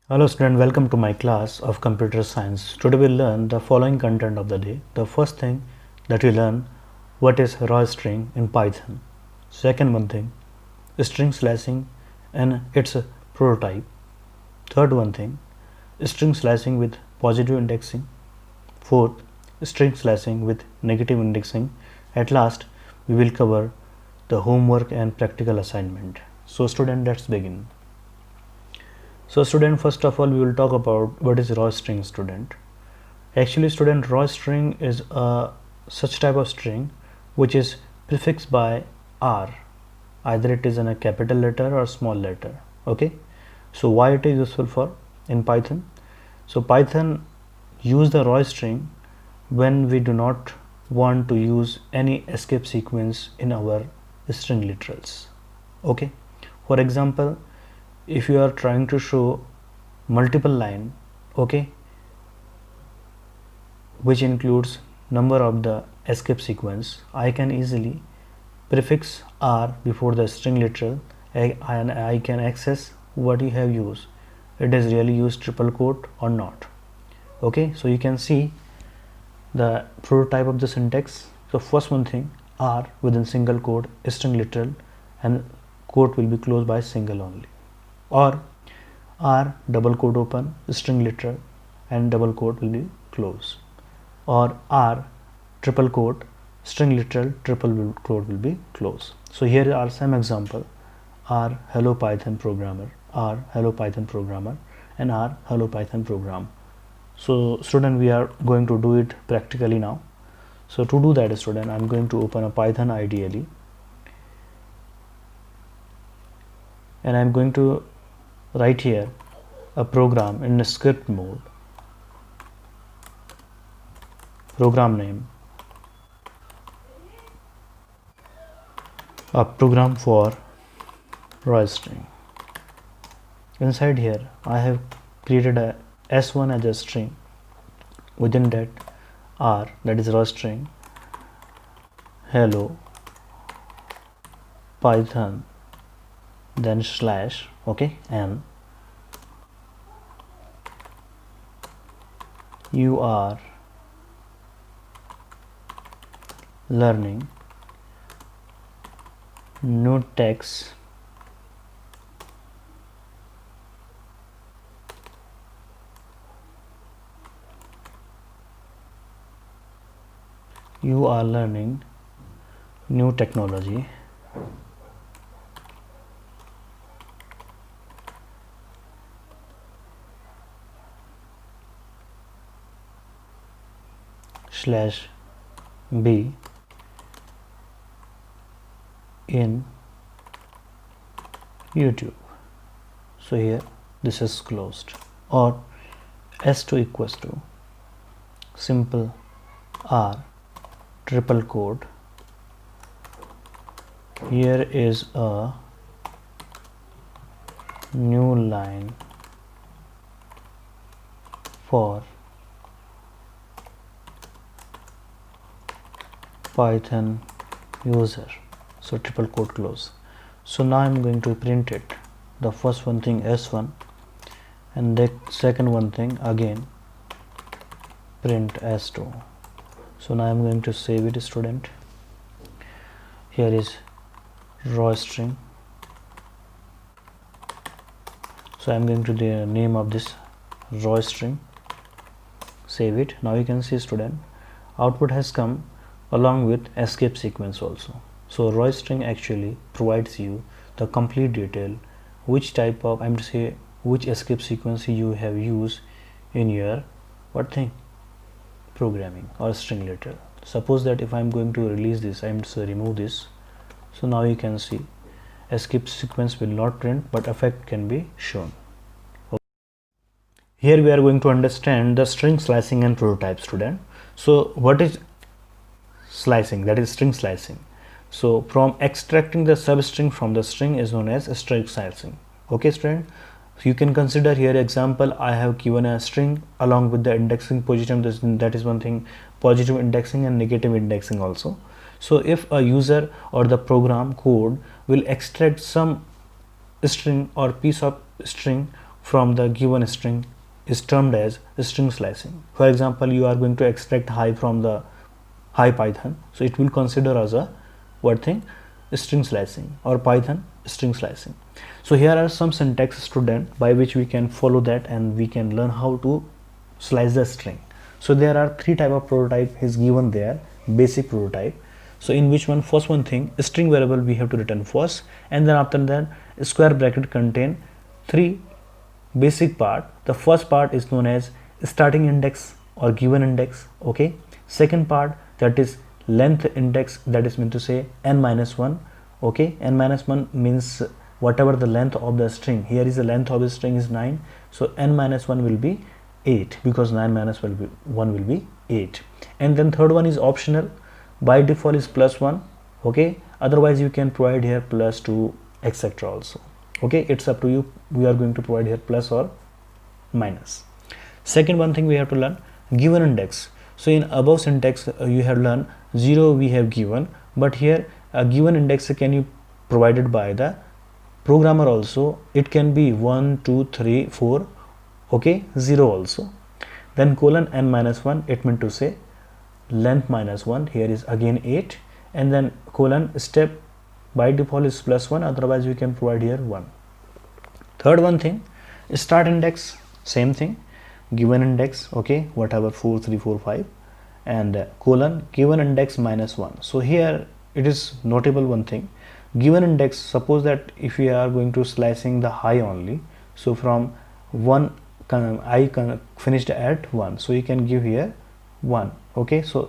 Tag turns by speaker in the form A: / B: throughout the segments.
A: Hello student, welcome to my class of computer science. Today we'll learn the following content of the day. The first thing that we learn, what is raw string in Python. Second one thing, string slicing and its prototype. Third one thing, string slicing with positive indexing. Fourth, string slicing with negative indexing. At last, we will cover the homework and practical assignment. So student, let's begin. So student, first of all we will talk about what is raw string, student. Actually student, raw string is a such type of string which is prefixed by R, either it is in a capital letter or small letter. Okay, so why it is useful for in Python? So Python use the raw string when we do not want to use any escape sequence in our string literals. Okay, for example, if you are trying to show multiple line, okay, which includes number of the escape sequence, I can easily prefix R before the string literal and I can access what you have used. It is really used triple quote or not. Okay, so you can see the prototype of the syntax. So first one thing, R within single quote string literal and quote will be closed by single only, or R double quote open string literal and double quote will be closed, or R triple quote string literal triple quote will be closed. So here are some example: R hello Python programmer, R hello Python programmer, and R hello Python program. So student, we are going to do it practically now. So to do that, student, I'm going to open a Python IDE and I'm going to write here a program in a script mode. Program name, a program for raw string. Inside here I have created a s1 as a string. Within that R, that is raw string, hello Python, then slash, okay, and you are learning new text you are learning new technology slash B in YouTube. So here this is closed, or s2 equals to simple R triple quote. Here is a new line for Python user, so triple quote close. So now I'm going to print it. The first one thing s1 and the second one thing again print s2. So now I'm going to save it, student. Here is raw string. So I'm going to the name of this raw string, save it. Now you can see, student, output has come along with escape sequence also. So raw string actually provides you the complete detail which type of, I'm to say, which escape sequence you have used in your what thing, programming or string literal. Suppose that if I'm going to release this, I'm to remove this. So now you can see escape sequence will not print, but effect can be shown. Okay. Here we are going to understand the string slicing and prototype, student. So what is slicing? That is string slicing. So from extracting the substring from the string is known as string slicing. Okay, student. So you can consider here example, I have given a string along with the indexing position, that is one thing, positive indexing and negative indexing also. So if a user or the program code will extract some string or piece of string from the given string is termed as string slicing. For example, you are going to extract high from the high Python, so it will consider as a what thing, string slicing, or Python string slicing. So here are some syntax, student, by which we can follow that and we can learn how to slice the string. So there are three type of prototype is given there. Basic prototype, so in which one, first one thing, string variable we have to return first, and then after that square bracket contain three basic part. The first part is known as starting index or given index. Okay, second part, that is length index, that is meant to say n-1. Okay, n-1 means whatever the length of the string. Here is the length of the string is 9, so n-1 will be 8, because 9 minus 1 will be 8. And then third one is optional, by default is +1. Okay, otherwise you can provide here +2, etc. also. Okay, it's up to you. We are going to provide here plus or minus. Second one thing we have to learn, given index. So in above syntax you have learned 0 we have given, but here a given index can be provided by the programmer also. It can be 1, 2, 3, 4. Okay, 0 also. Then colon n-1, it meant to say length -1, here is again 8, and then colon step by default is +1, otherwise we can provide here 1. Third one thing, start index, same thing, given index, okay, whatever 4, 3, 4, 5, and colon given index -1. So here it is notable one thing, given index, suppose that if we are going to slicing the high only, so from 1 I finished at 1, so you can give here 1. Okay, so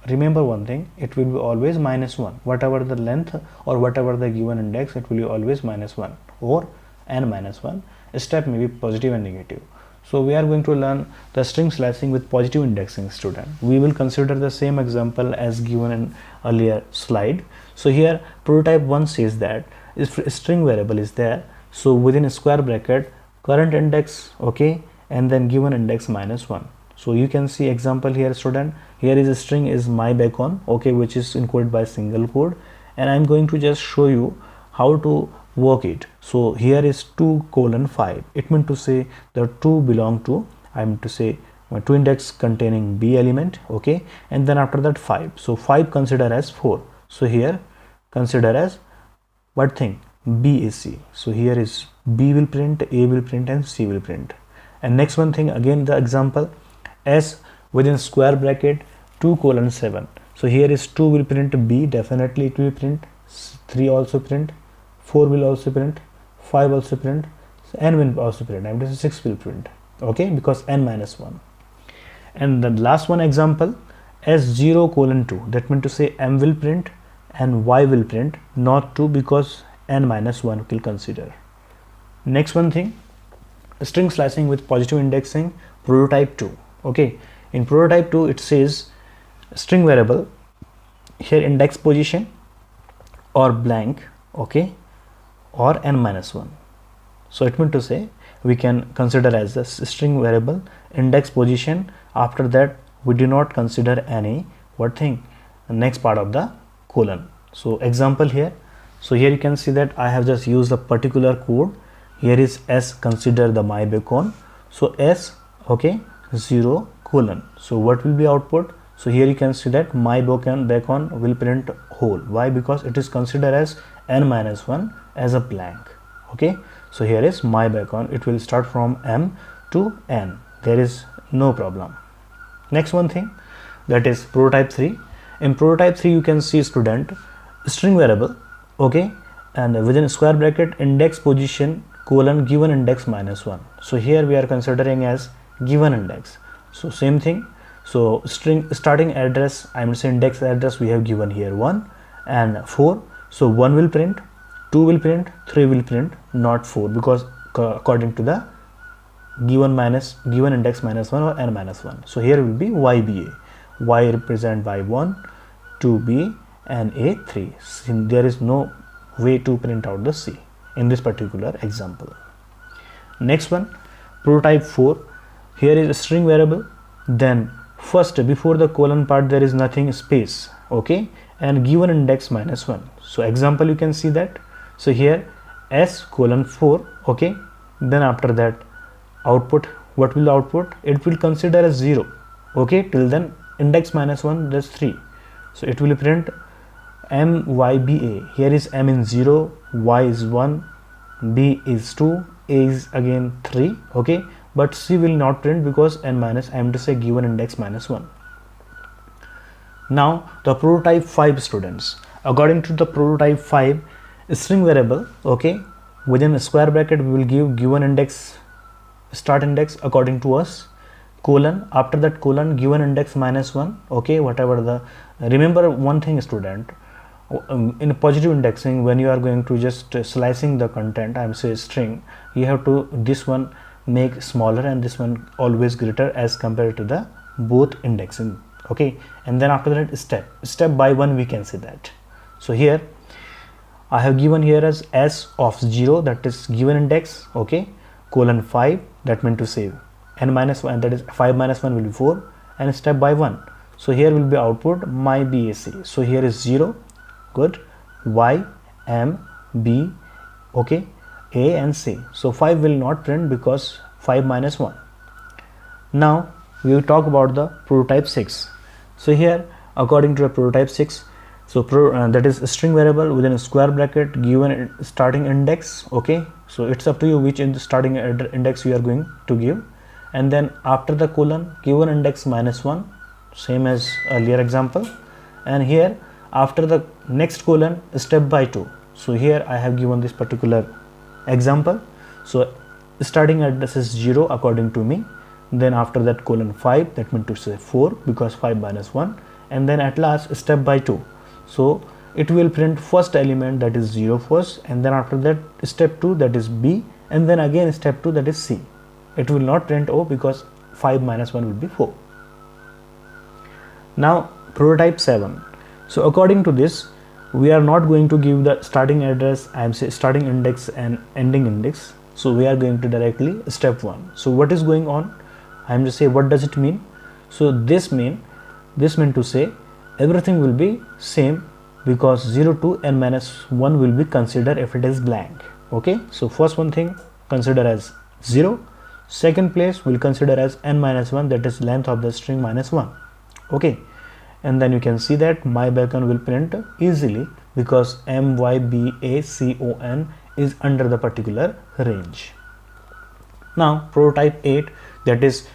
A: remember one thing, it will be always -1, whatever the length or whatever the given index, it will be always -1 or n-1. Step may be positive and negative. So we are going to learn the string slicing with positive indexing, student. We will consider the same example as given in earlier slide. So here prototype 1 says that if string variable is there, so within a square bracket current index, okay, and then given index -1. So you can see example here, student. Here is a string is my bacon, okay, which is encoded by single quote, and I'm going to just show you how to work it. So here is 2:5. It meant to say the 2 belong to, I'm to say to index containing B element, okay, and then after that 5. So 5 consider as 4. So here consider as what thing, B is C. So here is B will print, A will print, and C will print. And next one thing, again the example, S within square bracket 2:7. So here is 2 will print B, definitely it will print, 3 also print, 4 will also print, 5 also print, n will also print, and 6 will print, okay, because n-1. And the last one example, S0:2, that meant to say M will print and Y will print, not 2, because n-1 will consider. Next one thing, string slicing with positive indexing, prototype 2. Okay, in prototype 2 it says string variable, here index position or blank, okay, or n-1. So it meant to say we can consider as a string variable index position. After that we do not consider any what thing, the next part of the colon. So example here, so here you can see that I have just used a particular code. Here is S, consider the my bacon, so S, okay, 0 colon. So what will be output? So here you can see that my bacon will print whole. Why? Because it is considered as n-1 as a blank. Okay, so here is my bacon, it will start from M to N, there is no problem. Next one thing, that is prototype 3. In prototype 3 you can see, student, string variable, okay, and within square bracket index position colon given index -1. So here we are considering as given index. So same thing, so string starting address, I am saying index address, we have given here 1 and 4. So 1 will print, 2 will print, 3 will print, not 4, because according to the given index -1 or n-1. So here will be YBA, Y represent by 1, 2B, and A 3. There is no way to print out the C in this particular example. Next one, prototype 4. Here is a string variable, then first before the colon part there is nothing, space, okay, and given index -1. So example you can see that, so here S:4, okay, then after that output, what will the output? It will consider as 0. Okay, till then index minus 1, that's 3. So it will print MYBA. Here is M in 0, Y is 1, B is 2, A is again 3. Okay, but C will not print because n minus, I am to say given index minus 1. Now the prototype 5 students, according to the prototype 5 string variable, okay, within a square bracket we will give given index, start index according to us, colon, after that colon given index minus 1. Okay, whatever the, remember one thing student, in positive indexing, when you are going to just slicing the content, I am say string, you have to this one make smaller and this one always greater as compared to the both indexing. Okay, and then after that step by one we can see that. So here I have given here as s of 0, that is given index, okay, colon 5, that meant to say n minus 1, that is 5 minus 1 will be 4, and step by 1. So here will be output my BAC. So here is 0, good, Y, M, B, okay, A and C. So 5 will not print because 5 minus 1. Now we will talk about the prototype 6. So here according to the prototype 6, so that is a string variable within a square bracket given starting index. Okay, so it's up to you which in the starting index you are going to give, and then after the colon given index minus 1, same as earlier example, and here after the next colon step by 2. So here I have given this particular example. So starting address is 0 according to me, then after that colon 5, that means to say 4 because 5 minus 1, and then at last step by 2. So it will print first element, that is 0 first, and then after that step 2, that is B, and then again step 2, that is C. It will not print O because 5 minus 1 will be 4. Now prototype 7. So according to this, we are not going to give the starting address, I am say starting index and ending index. So we are going to directly step 1. So what is going on? I am to say what does it mean? So this mean to say everything will be same because 0 to n minus 1 will be considered if it is blank. Okay, so first one thing consider as 0, second place will consider as n minus 1, that is length of the string minus 1. Okay, and then you can see that my bacon will print easily because MYBACON is under the particular range. Now prototype 8, that is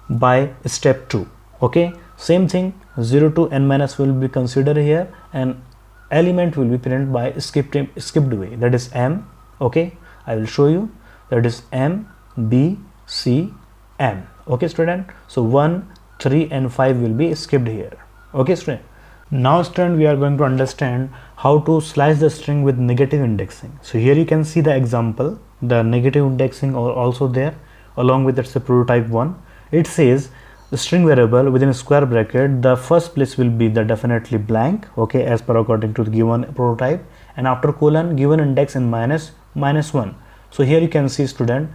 A: by step 2. Okay, same thing, 0 to n minus will be considered here and element will be printed by skipped way, that is M. Okay, I will show you, that is M, B, C, M. Okay student, so 1, 3 and 5 will be skipped here. Okay student, now student we are going to understand how to slice the string with negative indexing. So here you can see the example, the negative indexing also there along with its prototype 1. It says the string variable within a square bracket, the first place will be the definitely blank, okay, as per according to the given prototype, and after colon given index in minus 1. So here you can see student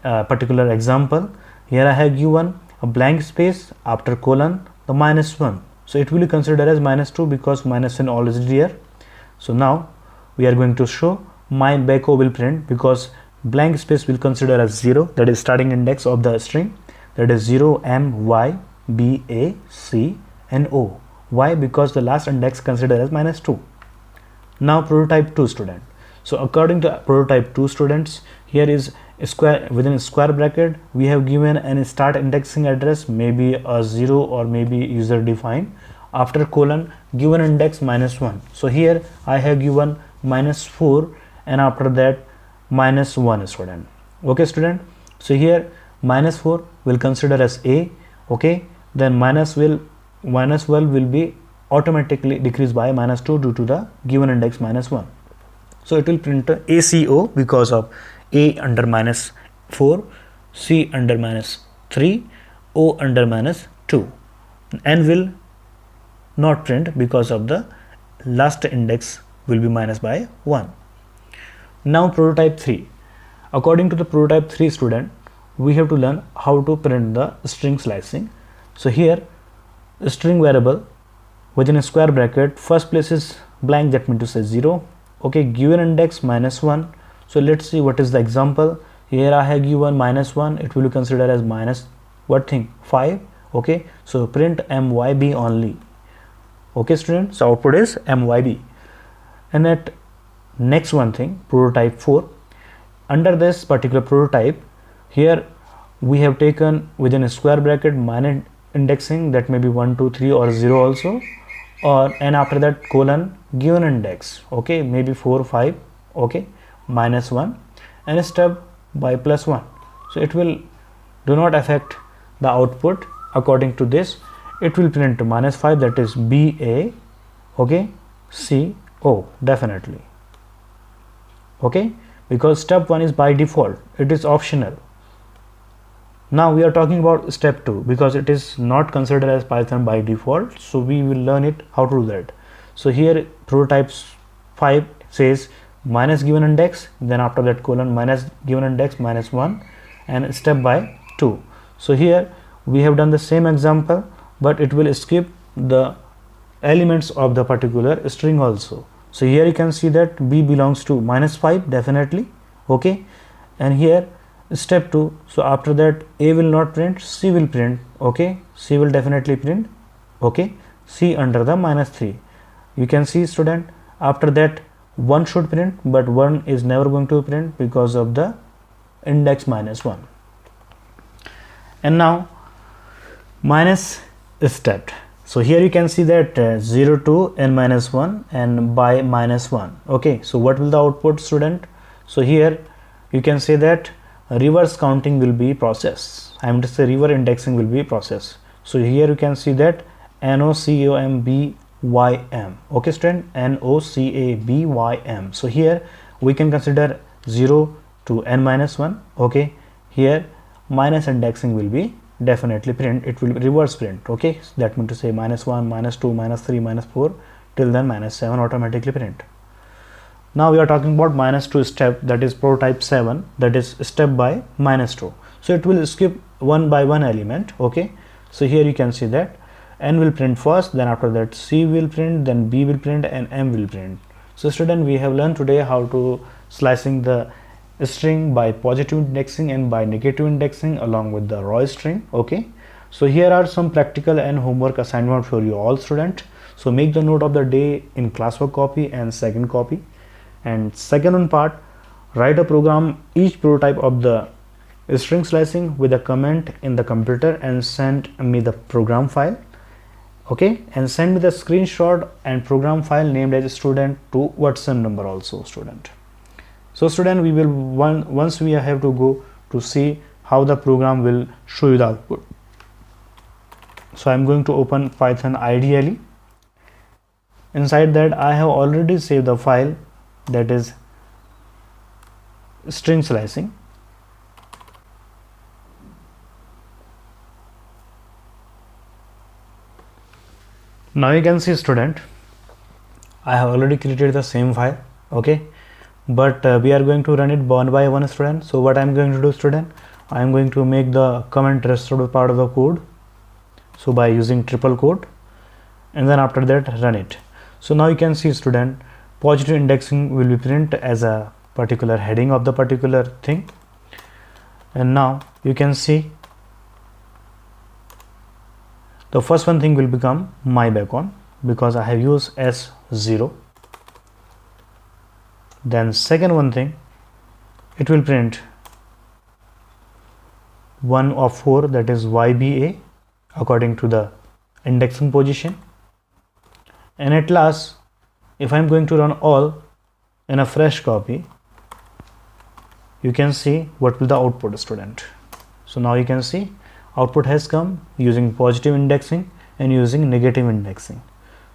A: particular example. Here I have given a blank space, after colon the minus 1. So it will be considered as minus 2 because minus 1 always there. So now we are going to show my back-o will print because blank space will consider as 0, that is starting index of the string, that is 0 M Y B A C and O. Why? Because the last index considered as minus 2. Now prototype 2 student. So according to prototype 2 students, here is a square, within a square bracket we have given an start indexing address, maybe a 0 or maybe user defined, after colon given index minus 1. So here I have given minus 4 and after that minus 1 student. Okay student, so here minus 4 will consider as A. Okay, then minus 12 will be automatically decreased by minus 2 due to the given index minus 1. So it will print ACO because of A under minus 4, C under minus 3, O under minus 2, and will not print because of the last index will be minus by 1. Now prototype 3. According to the prototype 3 student, we have to learn how to print the string slicing. So here string variable within a square bracket, first place is blank, that means to say 0. Okay, given index minus 1. So let's see what is the example. Here I have given -1, it will be considered as minus what thing, 5. Okay, so print myb only. Okay students, so output is myb. And at next one thing, prototype 4. Under this particular prototype, here we have taken within a square bracket minor indexing, that may be 1 2 3 or 0 also, or and after that colon given index, okay, maybe 4 5, okay, -1 and step by +1. So it will do not affect the output. According to this, it will print -5, that is BA, okay, CO definitely, okay, because step 1 is by default, it is optional. Now we are talking about step 2 because it is not considered as Python by default, so we will learn it how to do that. So here prototype 5 says minus given index, then after that colon minus given index -1 and step by 2. So here we have done the same example, but it will skip the elements of the particular string also. So here you can see that B belongs to -5 definitely, okay, and here step 2, so after that A will not print, C will print, okay, C will definitely print, okay, C under the -3. You can see student, after that 1 should print, but 1 is never going to print because of the index -1. And now minus step. So here you can see that 0 to n-1 and by -1. Okay, so what will the output, student? So here you can say that reverse counting will be processed. I am to say reverse indexing will be processed. So here you can see that NOCABYM. Okay student, NOCABYM. So here we can consider 0 to n-1. Okay, here minus indexing will be definitely print, it will reverse print. Okay, so that means to say -1, -2, -3, -4 till then -7 automatically print. Now we are talking about -2 step, that is prototype 7, that is step by -2. So it will skip one by one element. Okay, so here you can see that N will print first, then after that C will print, then B will print and M will print. So student, we have learned today how to slicing the string by positive indexing and by negative indexing along with the raw string. Okay, so here are some practical and homework assignment for you all student. So make the note of the day in classwork copy and second copy. And second one part, write a program each prototype of the string slicing with a comment in the computer and send me the program file. Okay, and send me the screenshot and program file named as student to WhatsApp number also student. So student, we will once we have to go to see how the program will show you the output. So I am going to open Python IDLE. Inside that I have already saved the file, that is string slicing. Now you can see student, I have already created the same file. Okay, but we are going to run it one by one student. So what I am going to do student, I am going to make the comment restored part of the code, so by using triple quote, and then after that run it. So now you can see student, positive indexing will be print as a particular heading of the particular thing. And now you can see the first one thing will become my background because I have used S0. Then second one thing, it will print 1 of 4, that is YBA according to the indexing position. And at last, if I am going to run all in a fresh copy, you can see what will the output student. So now you can see output has come using positive indexing and using negative indexing.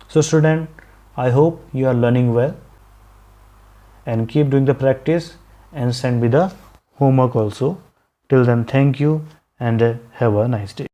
A: So student, I hope you are learning well and keep doing the practice and send me the homework also. Till then, thank you and have a nice day.